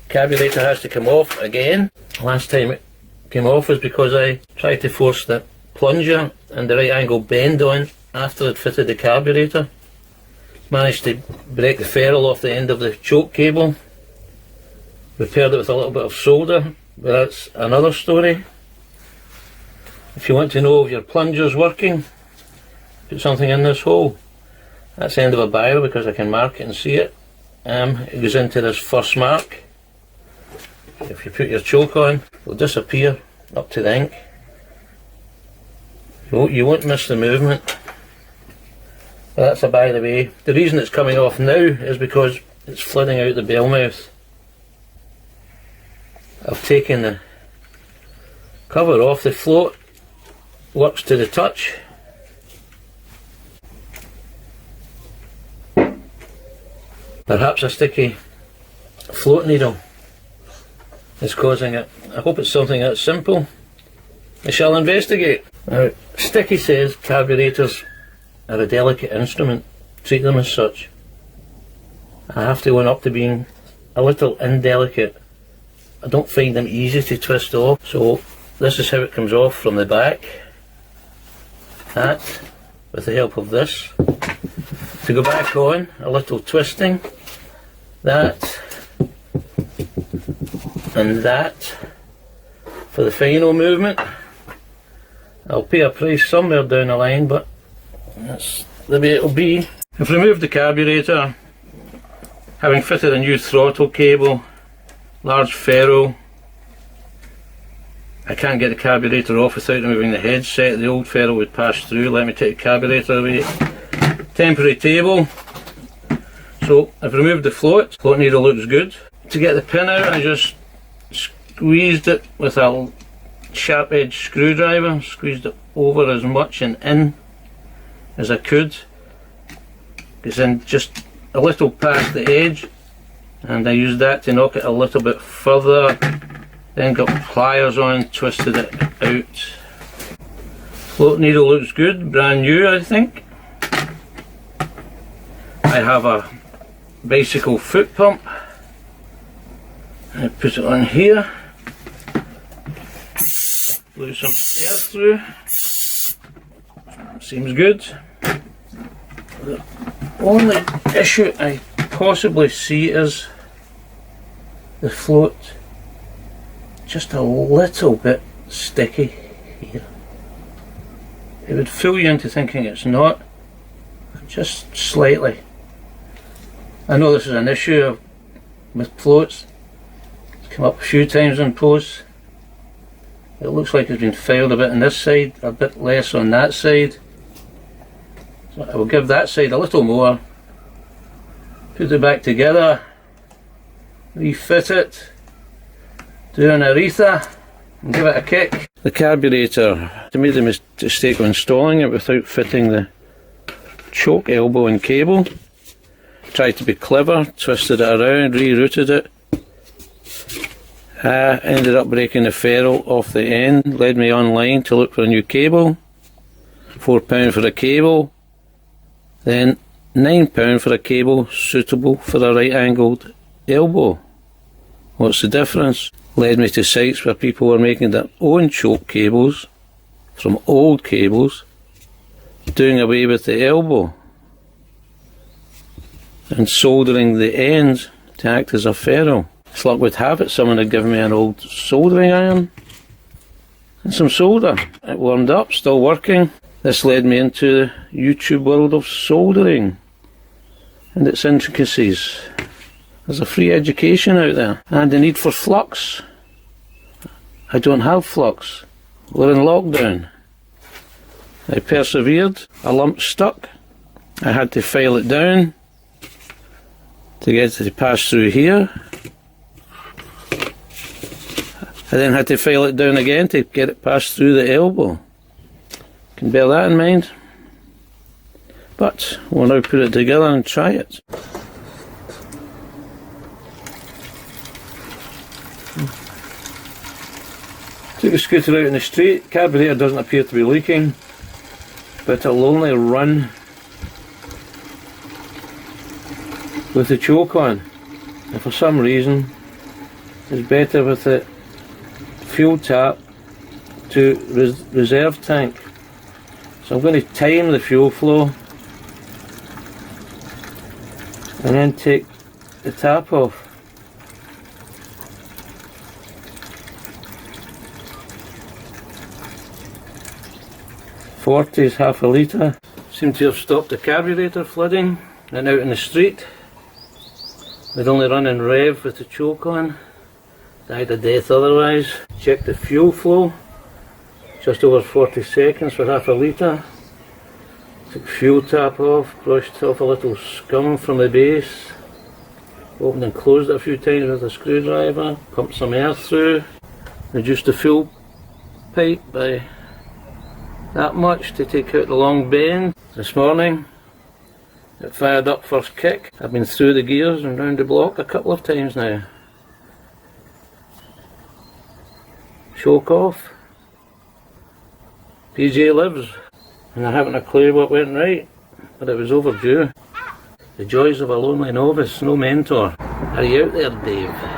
Carburetor has to come off again. Last time it came off was because I tried to force the plunger and the right angle bend on after I'd fitted the carburetor. Managed to break the ferrule off the end of the choke cable. Repaired it with a little bit of solder, but that's another story. If you want to know if your plunger's working, put something in this hole. That's the end of a biro because I can mark it and see it. It goes into this first mark. If you put your choke on, it'll disappear up to the ink. You won't miss the movement. But that's a by the way. The reason it's coming off now is because it's flooding out the bellmouth. I've taken the cover off. The float works to the touch. Perhaps a sticky float needle is causing it. I hope it's something that's simple. I shall investigate. Now, Sticky says carburetors are a delicate instrument. Treat them as such. I have to own up to being a little indelicate. I don't find them easy to twist off. So this is how it comes off from the back. That, with the help of this. To go back on, a little twisting. That. And that. For the final movement. I'll pay a price somewhere down the line, but that's the way it'll be. I've removed the carburetor, having fitted a new throttle cable, large ferrule. I can't get the carburetor off without removing the headset. The old ferrule would pass through. Let me take the carburetor away. Temporary table. So I've removed the float. Float needle looks good. To get the pin out, I just squeezed it with a sharp edge screwdriver. Squeezed it over as much and in as I could. It's in just a little past the edge, and I used that to knock it a little bit further. Then got pliers on, twisted it out. Float needle looks good, brand new I think. I have a bicycle foot pump. I put it on here. Blew some air through. Seems good. The only issue I possibly see is the float just a little bit sticky here. It would fool you into thinking it's not, just slightly. I know this is an issue with floats. It's come up a few times in posts. It looks like it's been filed a bit on this side, a bit less on that side. So I will give that side a little more, put it back together, refit it, do an aretha and give it a kick. The carburetor, I made the mistake of installing it without fitting the choke elbow and cable. Tried to be clever, twisted it around, rerouted it. Ended up breaking the ferrule off the end, led me online to look for a new cable. £4 for a cable, then £9 for a cable suitable for a right angled elbow. What's the difference? Led me to sites where people were making their own choke cables from old cables, doing away with the elbow and soldering the ends to act as a ferrule. As luck would have it, someone had given me an old soldering iron and some solder. It warmed up, still working. This led me into the YouTube world of soldering and its intricacies. There's a free education out there, and the need for flux. I don't have flux. We're in lockdown. I persevered. A lump stuck. I had to file it down to get it to pass through here. I then had to file it down again to get it passed through the elbow. Can bear that in mind. But we'll now put it together and try it. Took the scooter out in the street. Carburetor doesn't appear to be leaking, but it'll only run with the choke on. And for some reason is better with the fuel tap to reserve tank. So I'm going to time the fuel flow and then take the tap off. .40 is half a litre. Seem to have stopped the carburetor flooding. And out in the street, we're only running rev with the choke on. Died of death otherwise. Check the fuel flow. Just over 40 seconds for half a litre. Took the fuel tap off, brushed off a little scum from the base. Opened and closed it a few times with a screwdriver. Pumped some air through. Reduced the fuel pipe by that much to take out the long bend. This morning it fired up first kick. I've been through the gears and round the block a couple of times now. Choke off. PJ lives, and I haven't a clue what went right, but it was overdue. The joys of a lonely novice, no mentor. Are you out there, Dave?